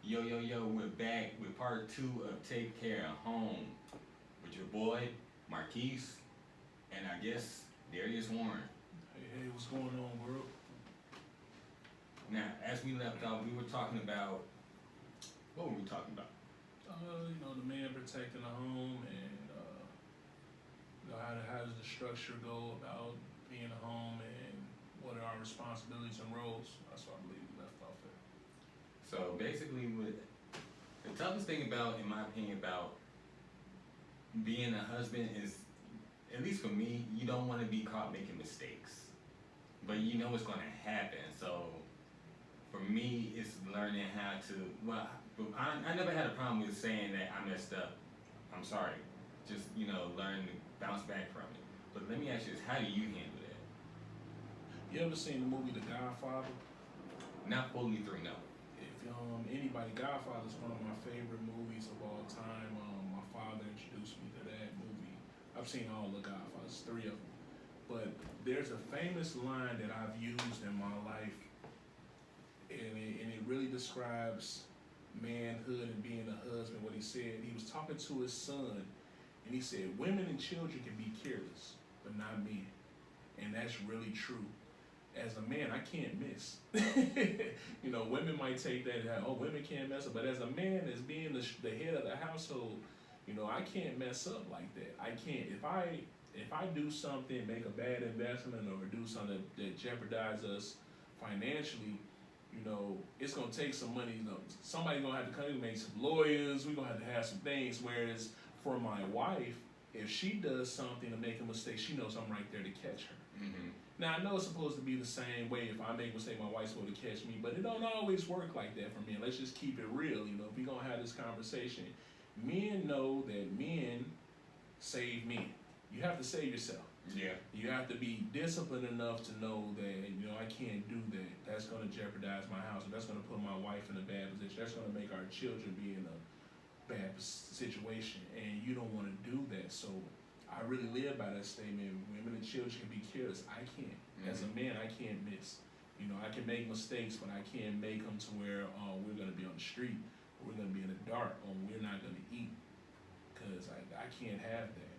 Yo, we're back with part two of Take Care of Home with your boy, Marquis, and I guess Darius Warren. Hey, what's going on, world? Now, as we left off, we were talking about, what were we talking about? The man protecting the home and, how does the structure go about being a home and what are our responsibilities and roles? That's what I believe we left off at. So basically, the toughest thing about, in my opinion, about being a husband is, at least for me, you don't want to be caught making mistakes. But you know it's going to happen. So for me, it's learning how to, I never had a problem with saying that I messed up. I'm sorry. Just, learn to bounce back from it. But let me ask you this, how do you handle that? You ever seen the movie The Godfather? Not fully through, no. If anybody, Godfather is one of my favorite movies of all time. My father introduced me to that movie. I've seen all the Godfathers, 3 of them. But there's a famous line that I've used in my life, and it really describes manhood and being a husband. What he said, he was talking to his son, and he said, "Women and children can be careless, but not men," and that's really true. As a man, I can't miss. Women might take that as, oh, women can't mess up, but as a man, as being the head of the household, I can't mess up like that. I can't. If I do something, make a bad investment, or do something that jeopardizes us financially, it's gonna take some money. Somebody's gonna have to come and make some lawyers. We're gonna have some things. Whereas for my wife, if she does something to make a mistake, she knows I'm right there to catch her. Mm-hmm. Now, I know it's supposed to be the same way. If I make a mistake, my wife's supposed to catch me, but it don't always work like that for men. Let's just keep it real. If we're going to have this conversation, men know that men save men. You have to save yourself. Yeah. You have to be disciplined enough to know that, I can't do that. That's going to jeopardize my house. Or that's going to put my wife in a bad position. That's going to make our children be in a bad situation. And you don't want to do that. So I really live by that statement. Women and children can be careless. I can't. Mm-hmm. As a man, I can't miss. I can make mistakes, but I can't make them to where we're going to be on the street, or we're going to be in the dark, or we're not going to eat. Because I can't have that.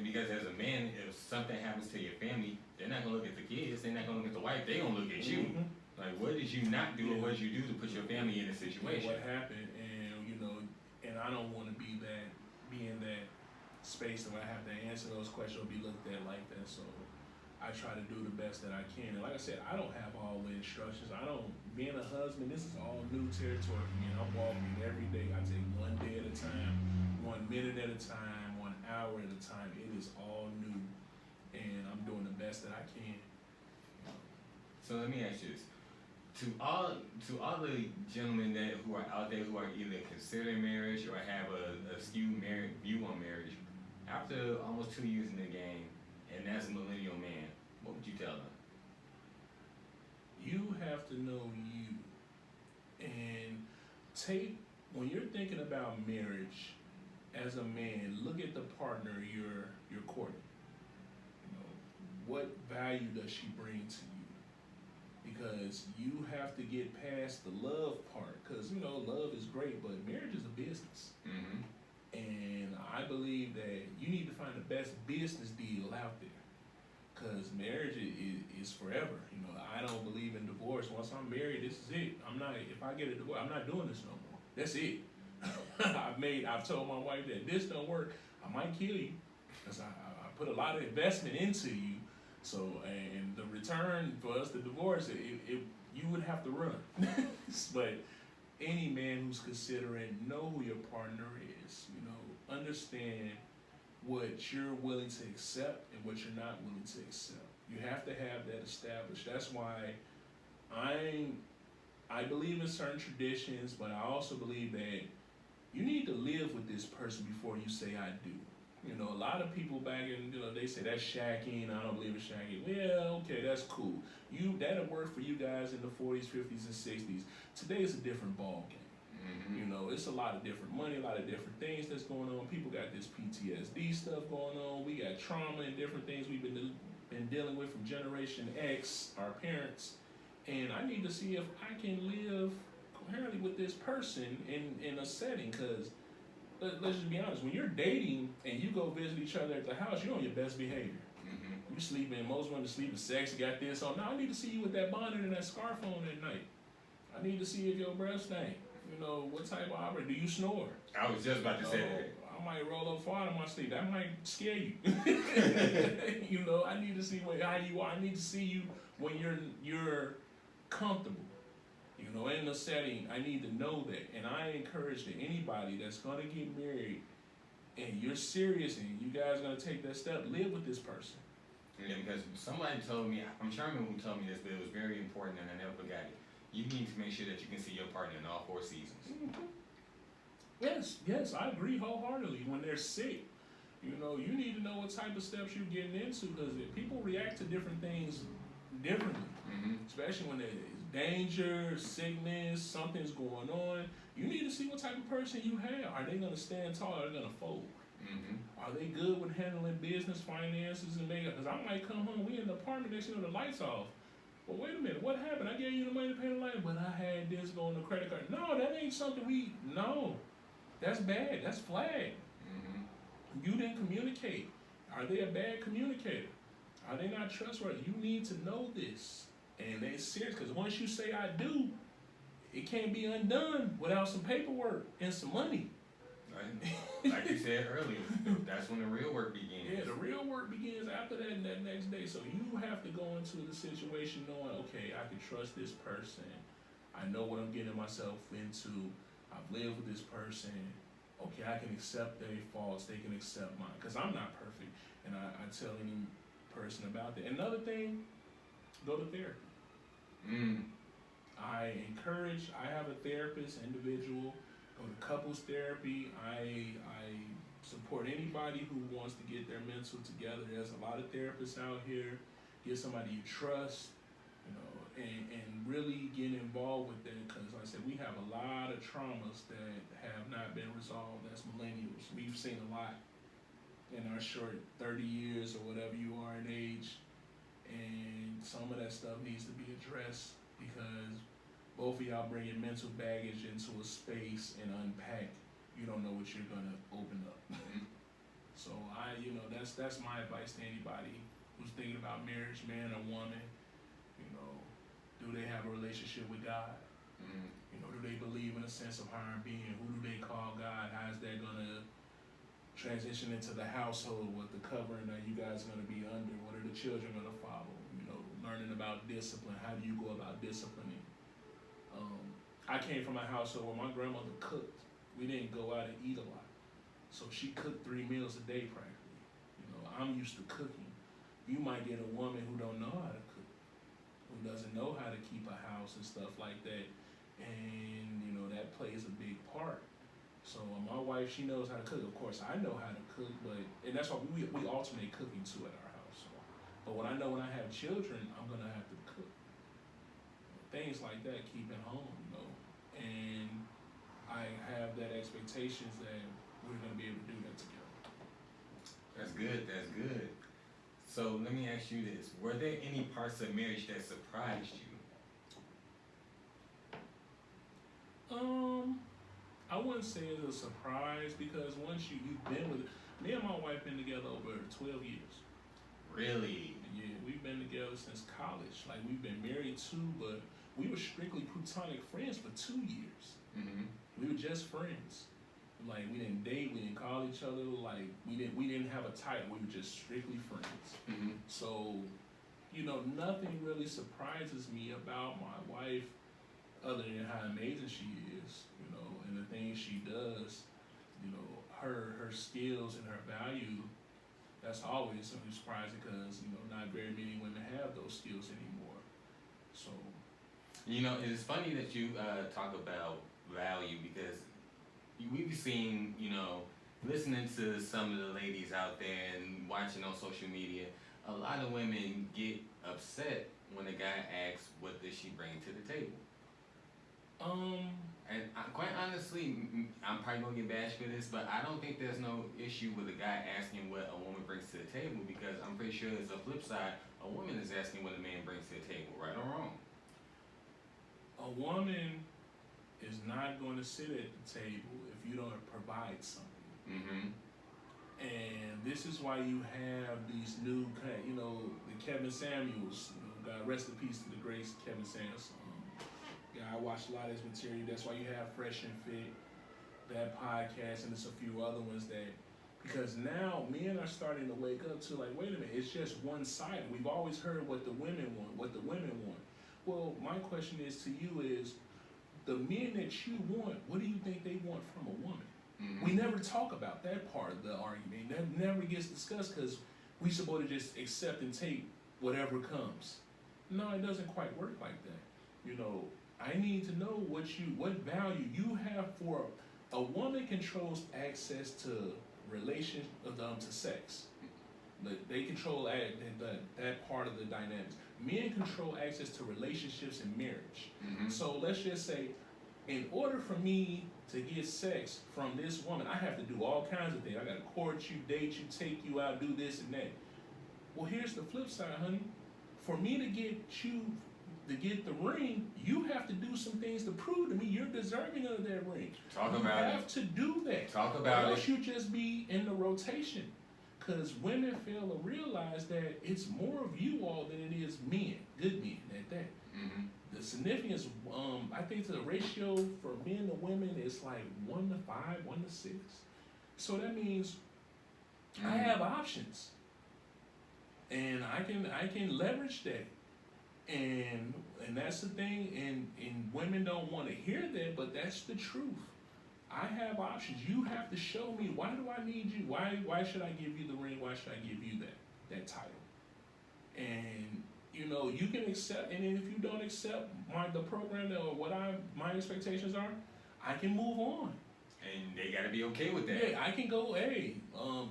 Because as a man, if something happens to your family, they're not going to look at the kids, they're not going to look at the wife, they're going to look at you. Mm-hmm. Like, what did you not do, or what did you do to put your family in a situation? What happened, and I don't want to be in that space where I have to answer those questions or be looked at like that. So I try to do the best that I can. And like I said, I don't have all the instructions. Being a husband, this is all new territory for me. And I'm walking every day. I take one day at a time, 1 minute at a time, 1 hour at a time. It is all new, and I'm doing the best that I can. So let me ask you this. To all the gentlemen who are out there who are either considering marriage or have a skewed view on marriage, after almost 2 years in the game, and as a millennial man, what would you tell them? You have to know you, and when you're thinking about marriage, as a man, look at the partner you're courting. What value does she bring to you? Because you have to get past the love part, because love is great, but marriage is a business. Mm-hmm. And I believe that you need to find the best business deal out there, because marriage is forever. I don't believe in divorce. Once I'm married, this is it. If I get a divorce, I'm not doing this no more. That's it. I've told my wife that this don't work, I might kill you, because I put a lot of investment into you. So, and the return for us to divorce, you would have to run. But any man who's considering, know who your partner is. Understand what you're willing to accept and what you're not willing to accept. You have to have that established. That's why I believe in certain traditions, but I also believe that you need to live with this person before you say I do. A lot of people back in, they say that's shacking. I don't believe in shacking. Well, okay, that's cool. That'll work for you guys in the 40s, 50s, and 60s. Today is a different ball game. Mm-hmm. It's a lot of different money, a lot of different things that's going on. People got this PTSD stuff going on. We got trauma and different things we've been dealing with from Generation X, our parents. And I need to see if I can live coherently with with this person in a setting, because let's just be honest, when you're dating and you go visit each other at the house, you're on your best behavior. You sleeping, most women sleeping sexy, got this on. Now I need to see you with that bonnet and that scarf on at night. I need to see if your breath stink. You know, what type of opera, do you snore? I was just about to say that. I might roll up far in my sleep. That might scare you. You know, I need to see how you are. I need to see you when you're comfortable. You know, in the setting, I need to know that. And I encourage that anybody that's gonna get married and you're serious and you guys gonna take that step, live with this person. Yeah, because somebody told me, I'm trying to remember who told me this, but it was very important and I never forgot it. You need to make sure that you can see your partner in all 4 seasons. Yes, I agree wholeheartedly. When they're sick, you know, you need to know what type of steps you're getting into, because people react to different things differently. Especially when there's danger, sickness, something's going on. You need to see what type of person you have. Are they gonna stand tall or are they gonna fold? Are they good with handling business, finances, and makeup? Because I might come home, we in the apartment, next thing you know, the lights off. Well, wait a minute, what happened? I gave you the money to pay the light, but I had this going on the credit card. No, that ain't something no. That's bad, that's flag. You didn't communicate. Are they a bad communicator? Are they not trustworthy? You need to know this. And it's serious, because once you say I do, it can't be undone without some paperwork and some money. Like you said earlier, that's when the real work begins. Yeah, the real work begins after that and that next day. So you have to go into the situation knowing, okay, I can trust this person. I know what I'm getting myself into. I've lived with this person. Okay, I can accept their faults. They can accept mine. Because I'm not perfect. And I tell any person about that. Another thing, go to therapy. I have a therapist, individual. Go to couples therapy. I support anybody who wants to get their mental together. There's a lot of therapists out here. Get somebody you trust, you know, and really get involved with them, because like I said, we have a lot of traumas that have not been resolved as millennials. We've seen a lot in our short 30 years or whatever you are in age, and some of that stuff needs to be addressed, because both of y'all bring your mental baggage into a space and unpack. You don't know what you're gonna open up. So that's my advice to anybody who's thinking about marriage, man or woman. You know, do they have a relationship with God? You know, do they believe in a sense of higher being? Who do they call God? How is that gonna transition into the household? What the covering are you guys gonna be under? What are the children gonna follow? You know, learning about discipline. How do you go about disciplining? I came from a household where my grandmother cooked. We didn't go out and eat a lot. So she cooked 3 meals a day practically. You know, I'm used to cooking. You might get a woman who don't know how to cook, who doesn't know how to keep a house and stuff like that. And, you know, that plays a big part. So my wife, she knows how to cook. Of course, I know how to cook, and that's why we alternate cooking too at our house. But when I have children, I'm gonna have to cook. Things like that, keeping home, you know. And I have that expectations that we're gonna be able to do that together. That's good, that's good. So let me ask you this. Were there any parts of marriage that surprised you? I wouldn't say it's a surprise, because once you've been with me and my wife been together over 12 years. Really? Yeah, we've been together since college. Like, we've been married too, but we were strictly platonic friends for 2 years. We were just friends. Like, we didn't date, we didn't call each other, like, we didn't have a title, we were just strictly friends. So, you know, nothing really surprises me about my wife other than how amazing she is, you know, and the things she does, you know, her skills and her value. That's always something surprising, because, you know, not very many women have those skills anymore. So, you know, it's funny that you talk about value, because we've seen, you know, listening to some of the ladies out there and watching on social media, a lot of women get upset when a guy asks, what does she bring to the table? And quite honestly, I'm probably gonna get bashed for this, but I don't think there's no issue with a guy asking what a woman brings to the table, because I'm pretty sure there's a flip side. A woman is asking what a man brings to the table, right or wrong. A woman is not going to sit at the table if you don't provide something. Mm-hmm. And this is why you have these new, the Kevin Samuels. God rest in peace to the great Kevin Samuels. I watched a lot of his material. That's why you have Fresh and Fit, that podcast, and there's a few other ones that, because now men are starting to wake up to like, wait a minute, it's just one-sided. We've always heard what the women want. Well, my question is to you is, the men that you want, what do you think they want from a woman? Mm-hmm. We never talk about that part of the argument. That never gets discussed because we supposed to just accept and take whatever comes. No, it doesn't quite work like that. I need to know what value you have for a woman controls access to to sex. They control that part of the dynamics. Men control access to relationships and marriage. Mm-hmm. So let's just say, in order for me to get sex from this woman, I have to do all kinds of things. I got to court you, date you, take you out, do this and that. Well, here's the flip side, honey. For me to get the ring, you have to do some things to prove to me you're deserving of that ring. You have to do that. Talk about it. Or else you just be in the rotation. Because women fail to realize that it's more of you all than it is men, good men at that. Mm-hmm. The significance, I think the ratio for men to women is like 1 to 5, 1 to 6. So that means I have options. And I can leverage that. And that's the thing, and women don't want to hear that, but that's the truth. I have options. You have to show me, why do I need you? Why should I give you the ring? Why should I give you that title? And you can accept, and if you don't accept the program or what my expectations are, I can move on. And they gotta be okay with that. Yeah, I can go, hey,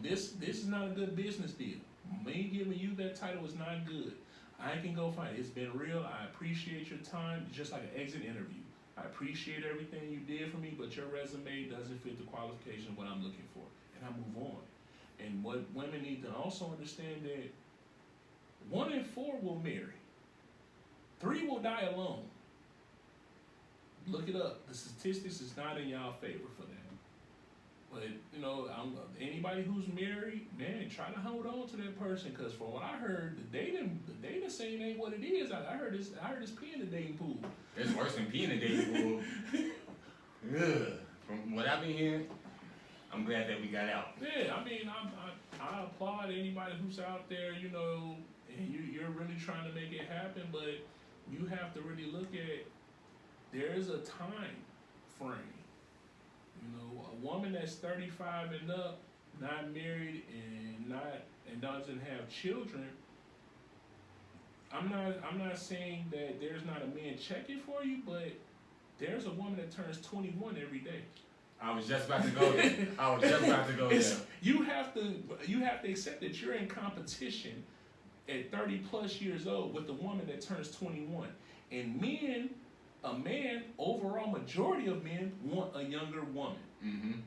this is not a good business deal. Me giving you that title is not good. I can go find it. It's been real. I appreciate your time. It's just like an exit interview. I appreciate everything you did for me, but your resume doesn't fit the qualification of what I'm looking for. And I move on. And what women need to also understand that 1 in 4 will marry. 3 will die alone. Look it up. The statistics is not in y'all favor for that. But, anybody who's married, man, try to hold on to that person. Because from what I heard, the dating scene ain't what it is. I heard it's pee in the dating pool. It's worse than pee in the dating pool. Ugh. From what I've been hearing, I'm glad that we got out. Yeah, I applaud anybody who's out there, and you're really trying to make it happen, but you have to really look at, there's a time frame. A woman that's 35 and up, not married and doesn't have children, I'm not saying that there's not a man checking for you, but there's a woman that turns 21 every day. I was just about to go there. You have to accept that you're in competition at 30 plus years old with a woman that turns 21. And a man, overall majority of men want a younger woman. Mm-hmm.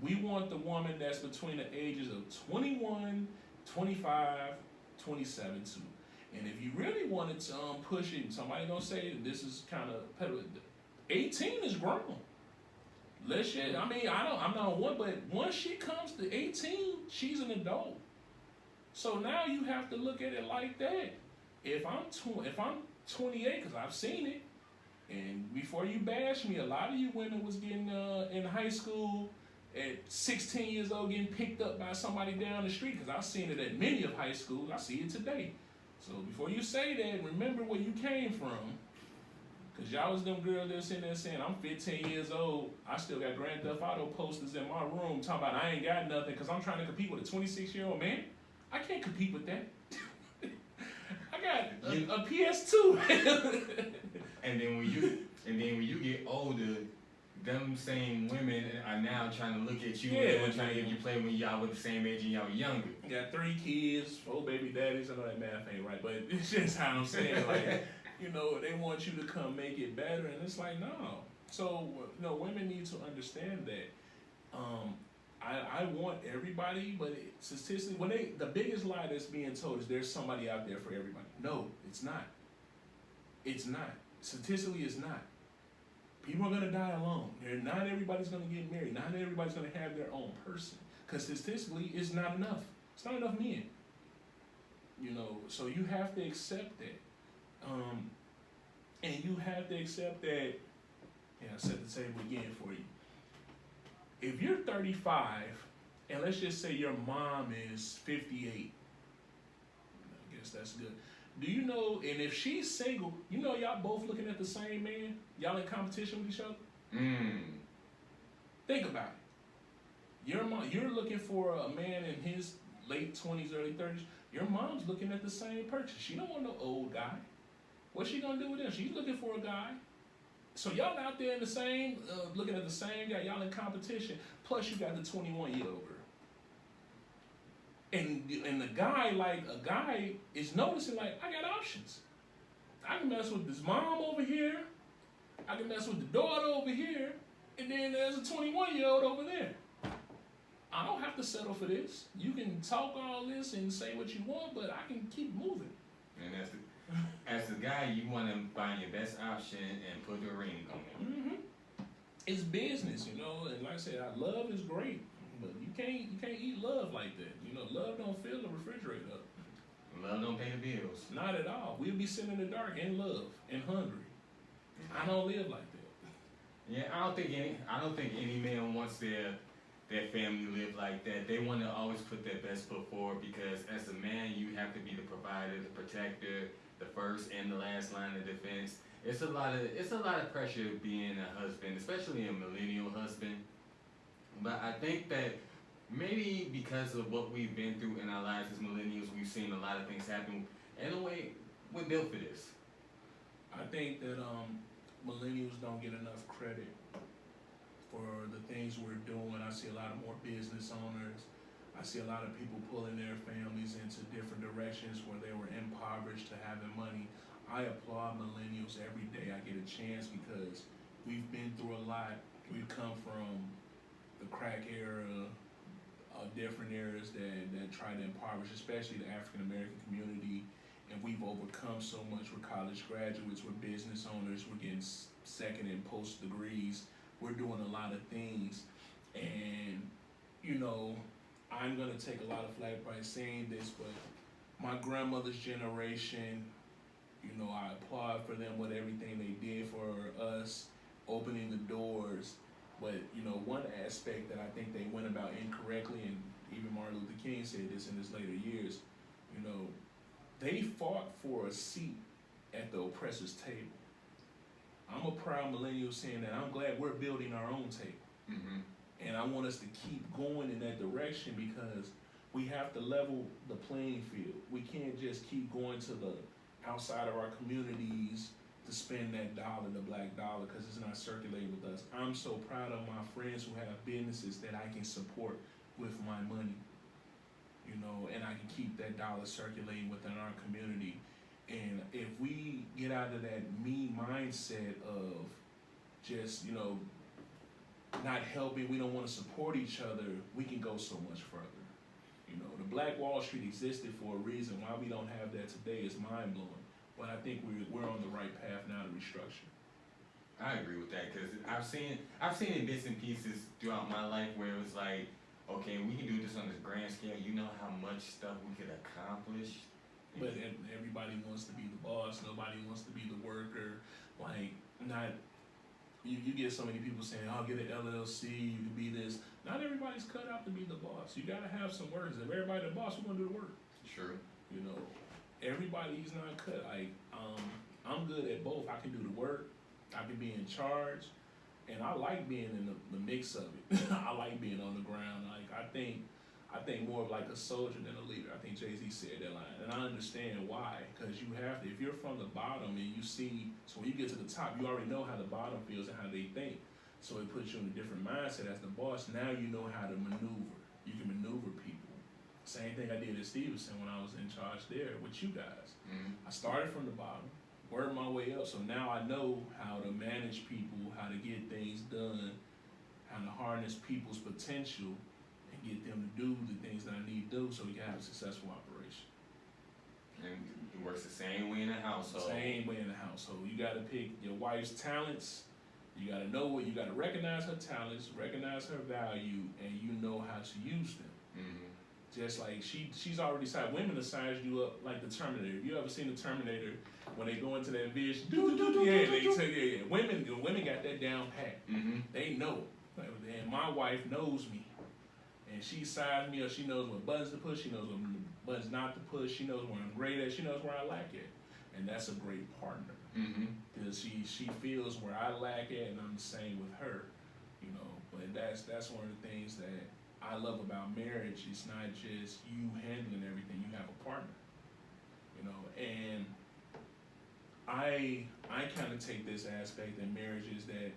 We want the woman that's between the ages of 21, 25, 27 too. And if you really wanted to push it, somebody gonna say this is kind of 18 is grown. I'm not one, but once she comes to 18, she's an adult. So now you have to look at it like that. If I'm 28, because I've seen it, and before you bash me, a lot of you women was getting in high school at 16 years old getting picked up by somebody down the street, because I've seen it at many of high schools. I see it today. So before you say that, remember where you came from, because y'all was them girls that was sitting there saying, I'm 15 years old, I still got Grand Theft Auto posters in my room talking about I ain't got nothing because I'm trying to compete with a 26-year-old man. I can't compete with that. I got a PS2. And then when you get older, them same women are now trying to look at you and trying to get you play when y'all were the same age and y'all were younger. Got 3 kids, 4 baby daddies. I know that math ain't right, but it's just how I'm saying. Like, they want you to come make it better, and it's like, no. So, women need to understand that. I want everybody, but statistically, the biggest lie that's being told is there's somebody out there for everybody. No, it's not. It's not. Statistically, it's not. People are gonna die alone. Not everybody's gonna get married. Not everybody's gonna have their own person. Because statistically, it's not enough. It's not enough men. You know, so you have to accept that. And you have to accept that. Yeah, I set the table again for you. If you're 35, and let's just say your mom is 58, I guess that's good. Do you know, and if she's single, you know y'all both looking at the same man? Y'all in competition with each other? Think about it. Your mom, you're looking for a man in his late 20s, early 30s. Your mom's looking at the same person. She don't want no old guy. What's she gonna do with him? She's looking for a guy. So y'all out there in the same, looking at the same guy. Y'all in competition. Plus you got the 21-year-old girl. And the guy, like a guy, is noticing like I got options. I can mess with this mom over here. I can mess with the daughter over here, and then there's a 21-year-old over there. I don't have to settle for this. You can talk all this and say what you want, but I can keep moving. And as the guy, you want to find your best option and put a ring on it. Mm-hmm. It's business, you know, and like I said, love is great, but you can't eat love like that. You know, love don't fill the refrigerator up. Love don't pay the bills. Not at all. We'll be sitting in the dark in love and hungry. I don't live like that. Yeah, I don't think any man wants their family live like that. They want to always put their best foot forward because as a man, you have to be the provider, the protector, the first and the last line of defense. It's a lot of pressure being a husband, especially a millennial husband. But I think that maybe because of what we've been through in our lives as millennials, we've seen a lot of things happen. In a way, we're built for this. I think that millennials don't get enough credit for the things we're doing. I see a lot of more business owners. I see a lot of people pulling their families into different directions where they were impoverished to having money. I applaud millennials every day I get a chance because we've been through a lot. We've come from the crack era, different eras that try to impoverish, especially the African American community. And we've overcome so much. We're college graduates, we're business owners, we're getting second and post degrees. We're doing a lot of things. And, you know, I'm going to take a lot of flack by saying this, but my grandmother's generation, you know, I applaud for them with everything they did for us, opening the doors. But, you know, one aspect that I think they went about incorrectly, and even Martin Luther King said this in his later years, you know, they fought for a seat at the oppressor's table. I'm a proud millennial saying that I'm glad we're building our own table. Mm-hmm. And I want us to keep going in that direction because we have to level the playing field. We can't just keep going to the outside of our communities to spend that dollar, the black dollar, because it's not circulating with us. I'm so proud of my friends who have businesses that I can support with my money, you know, and I can keep that dollar circulating within our community. And if we get out of that me mindset of just, you know, not helping, we don't want to support each other, we can go so much further. You know, the Black Wall Street existed for a reason. Why we don't have that today is mind-blowing. But I think we're on the right path now to restructure. I agree with that because I've seen in bits and pieces throughout my life where it was like, okay, we can do this on this grand scale. You know how much stuff we could accomplish. But everybody wants to be the boss. Nobody wants to be the worker. Like, not, you get so many people saying, I'll get an LLC, you can be this. Not everybody's cut out to be the boss. You gotta have some workers. If everybody the boss, we're gonna do the work. True. You know, everybody's not cut. Like, I'm good at both. I can do the work. I can be in charge. And I like being in the mix of it. I like being on the ground. Like, I think more of like a soldier than a leader. I think Jay-Z said that line. And I understand why. Because you have to, if you're from the bottom and you see, so when you get to the top, you already know how the bottom feels and how they think. So it puts you in a different mindset as the boss. Now you know how to maneuver. You can maneuver people. Same thing I did at Stevenson when I was in charge there with you guys. Mm-hmm. I started from the bottom, worked my way up. So now I know how to manage people, how to get things done, how to harness people's potential and get them to do the things that I need to do so we can have a successful operation. And it works the same way in a household. Same way in the household. You got to pick your wife's talents You gotta know you gotta recognize her talents, recognize her value, and you know how to use them. Mm-hmm. Just like she's already sized, women have sized you up like the Terminator. You ever seen the Terminator when they go into that vision? Yeah, they tell you, yeah. Women got that down pat. Mm-hmm. They know. And my wife knows me. And she sized me up. She knows what buttons to push. She knows what buttons not to push. She knows where I'm great at. She knows where I lack at. And that's a great partner. Mm-hmm. Because she feels where I lack at, and I'm the same with her. You know, but that's one of the things that I love about marriage. It's not just you handling everything. You have a partner. You know, and I kind of take this aspect in marriage is that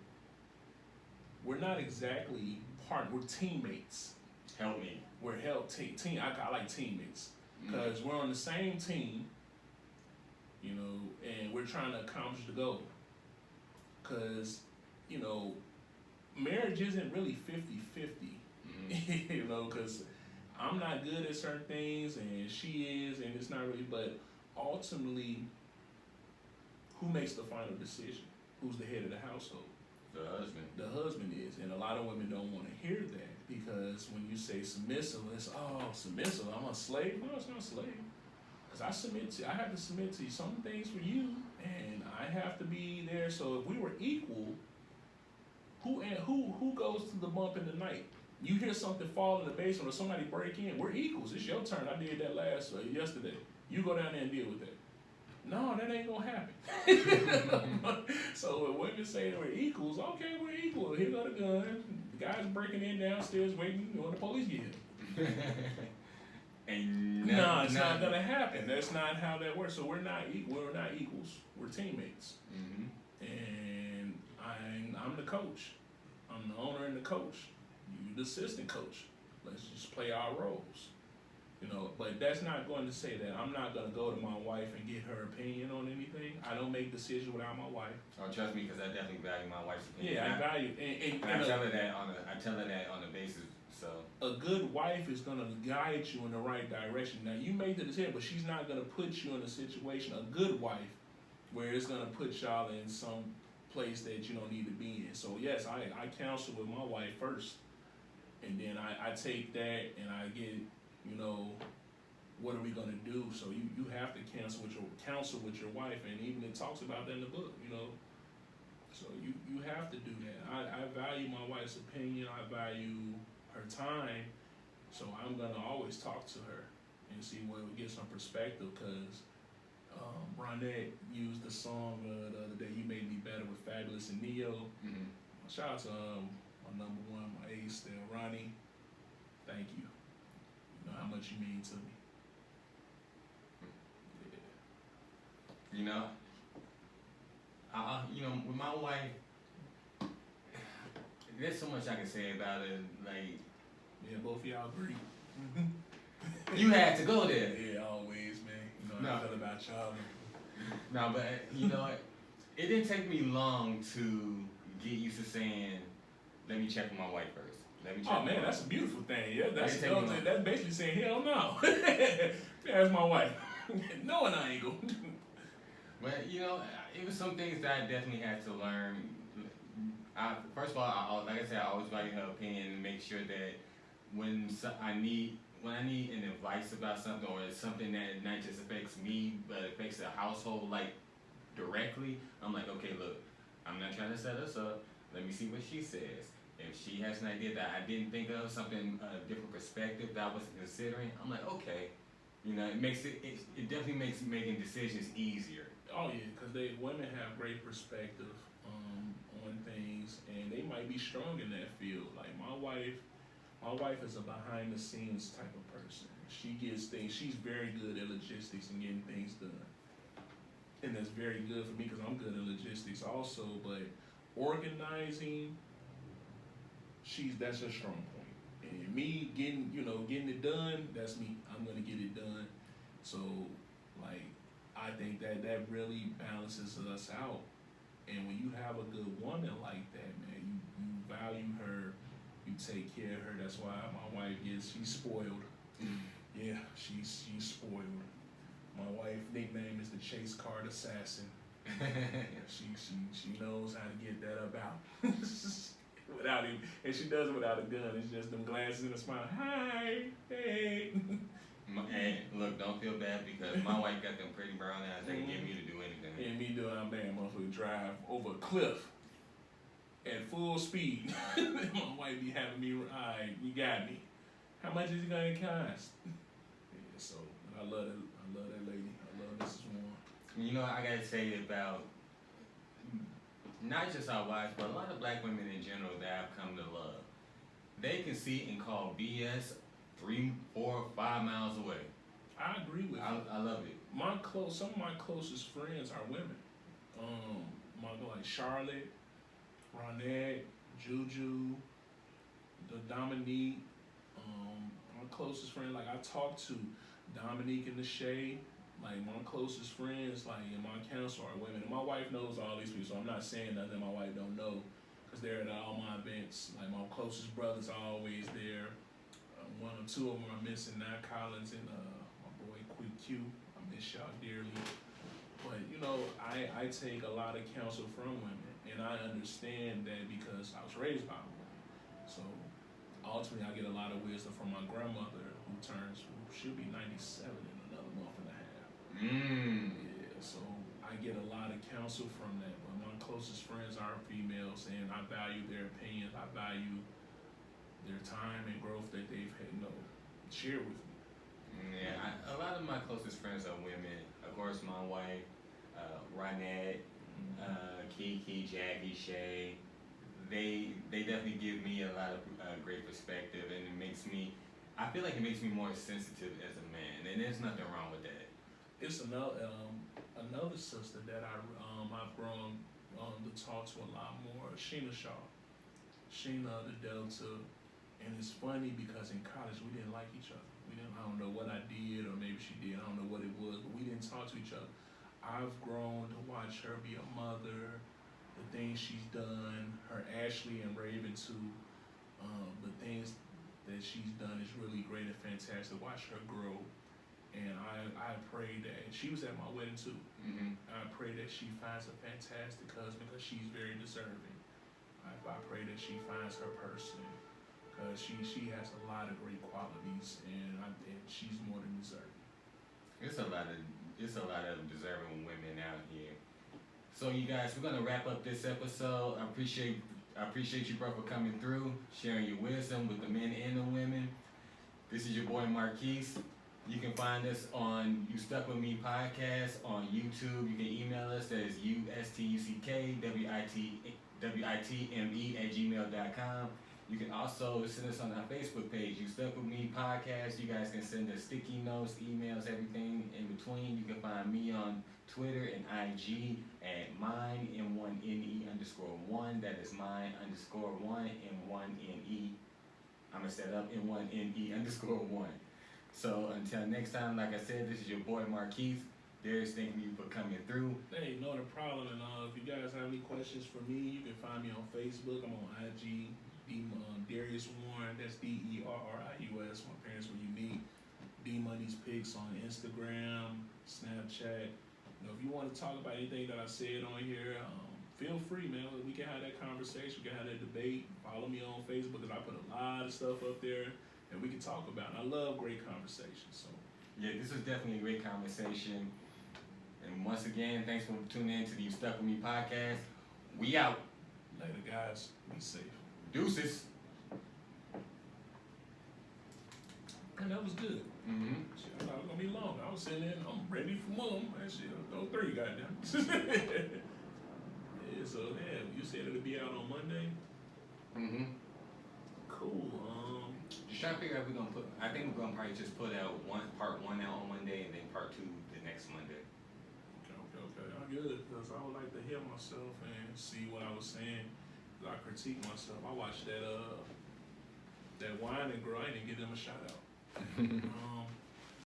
we're not exactly partners. We're teammates. Help me. We're team. I like teammates Mm-hmm. because we're on the same team, you know, and we're trying to accomplish the goal. Because, you know, marriage isn't really 50-50, Mm-hmm. you know, because I'm not good at certain things and she is, and it's not really, but ultimately, who makes the final decision? Who's the head of the household? The husband. The husband is, and a lot of women don't want to hear that because when you say submissive, it's submissive. I'm a slave. No, it's not a slave. Because I have to submit to you some things for you, and I have to be there. So if we were equal, who goes to the bump in the night? You hear something fall in the basement or somebody break in. We're equals. It's your turn. I did that yesterday. You go down there and deal with that. No, that ain't gonna happen. So when women say that we're equals, okay, we're equal. Here go the gun. The guy's breaking in downstairs waiting when the police get here. And No, it's not gonna happen. That's not how that works. So we're not equals. We're teammates. Mm-hmm. And I'm the coach. I'm the owner and the coach. You the assistant coach. Let's just play our roles. You know, but that's not going to say that I'm not going to go to my wife and get her opinion on anything. I don't make decisions without my wife. Oh, trust me, because I definitely value my wife's opinion. Yeah, I value, and I tell her that on the basis. So a good wife is going to guide you in the right direction. Now you made the decision, but she's not going to put you in a situation. A good wife, where it's going to put y'all in some place that you don't need to be in. So yes, I counsel with my wife first, and then I take that and I get. You know, what are we gonna do? So you have to counsel with your wife, and even it talks about that in the book. You know, so you have to do that. I value my wife's opinion. I value her time, so I'm gonna always talk to her and see what we get some perspective. Cause Ronette used the song the other day. You Made Me Better with Fabulous and Neo. mm-hmm. Shout out to my number one, my ace still, Ronnie. Thank you. How much you mean to me. Yeah. You know, with my wife, there's so much I can say about it. Like, yeah, both of y'all agree. You had to go there. Yeah, always, man. You know, No. I feel about y'all. No, but you know, it didn't take me long to get used to saying, "Let me check with my wife first. Let me check." Oh man, that's a beautiful thing. Yeah, that's Take that's basically saying hell no. That's my wife. Knowing I ain't going. But you know, it was some things that I definitely had to learn. First of all, like I said, I always value her opinion and make sure that when I need an advice about something, or it's something that not just affects me but affects the household like directly, I'm like, okay, look, I'm not trying to set us up. Let me see what she says. If she has an idea that I didn't think of, something, a different perspective that I wasn't considering, I'm like, okay. You know, it definitely makes making decisions easier. Oh yeah, because women have great perspective on things, and they might be strong in that field. Like my wife is a behind the scenes type of person. She gets things. She's very good at logistics and getting things done, and that's very good for me because I'm good at logistics also. But organizing, that's her strong point. And me getting it done, that's me. I'm gonna get it done. So like I think that really balances us out. And when you have a good woman like that, man, you value her, you take care of her. That's why my wife she's spoiled. Yeah, she's spoiled. My wife's nickname is the Chase Card Assassin. She knows how to get that about without even, and she does it without a gun. It's just them glasses and a smile. Hi, hey. Hey, look, don't feel bad because my wife got them pretty brown eyes. They can get me to do anything. And me doing our damn motherfucker drive over a cliff at full speed. My wife be having me. Alright, you got me. How much is it gonna cost? Yeah, so I love that. I love that lady. I love Mrs. Warren. You know, I gotta say about not just our wives, but a lot of black women in general that I've come to love. They can see and call BS 3, 4, 5 miles away. I agree with you. I love it. Some of my closest friends are women. Like Charlotte, Ronette, Juju, the Dominique. My closest friend, like I talk to Dominique and the Shay. Like my closest friends, like in my council are women. And my wife knows all these people, so I'm not saying nothing that my wife don't know, because they're at all my events. Like my closest brothers are always there. One or two of them are missing now, Collins and my boy Q. I miss y'all dearly. But you know, I take a lot of counsel from women, and I understand that because I was raised by a woman. So ultimately, I get a lot of wisdom from my grandmother, who she'll be 97 in another month and a half. Yeah, so I get a lot of counsel from that. But my closest friends are females, and I value their opinions. I value their time and growth that they've had, shared with me. Yeah, a lot of my closest friends are women. Of course, my wife, Ronette, Kiki, Jackie, Shay. They definitely give me a lot of great perspective, and I feel like it makes me more sensitive as a man, and there's nothing wrong with that. It's another sister that I've grown to talk to a lot more, Sheena Shaw. Sheena, the Delta, and it's funny because in college we didn't like each other. I don't know what I did, or maybe she did. I don't know what it was, but we didn't talk to each other. I've grown to watch her be a mother, the things she's done, her Ashley and Raven too. The things that she's done is really great and fantastic. Watch her grow, and I pray that she was at my wedding too. I pray that she finds a fantastic husband because she's very deserving. I pray that she finds her person because she has a lot of great qualities, and she's more than deserving. It's a lot of deserving women out here. So you guys, we're gonna wrap up this episode. I appreciate you, bro, for coming through, sharing your wisdom with the men and the women. This is your boy Marquis. You can find us on You Stuck With Me podcast on YouTube. You can email us, that is ustuckwitme@gmail.com. You can also send us on our Facebook page, You Stuck With Me podcast. You guys can send us sticky notes, emails, everything in between. You can find me on Twitter and IG at mine_N1. That is mine_1 N1NE. I'm gonna set up N1NE_1. So until next time, like I said, this is your boy Marquis. Darius, thank you for coming through. Hey, no problem. And if you guys have any questions for me, you can find me on Facebook. I'm on IG. Derrius Warren, that's DERRIUS. My parents were unique. D Money's Pics on Instagram, Snapchat. If you want to talk about anything that I said on here, feel free, man. We can have that conversation. We can have that debate. Follow me on Facebook because I put a lot of stuff up there that we can talk about. And I love great conversations. So yeah, this was definitely a great conversation. And once again, thanks for tuning in to the You Stuck With Me podcast. We out. Later, guys. Be safe. Deuces. And that was good. Shit, I thought it was gonna be long. I was sitting there, I'm ready for mom. That shit, go 3, goddamn. Yeah, so yeah, you said it'll be out on Monday. Cool. Just trying to figure out if we're gonna I think we're gonna probably just put out part 1 out on Monday and then part 2 the next Monday. Okay. I'm good because I would like to hear myself and see what I was saying. I critique myself. I watched that Wine and Girl. I didn't give them a shout out.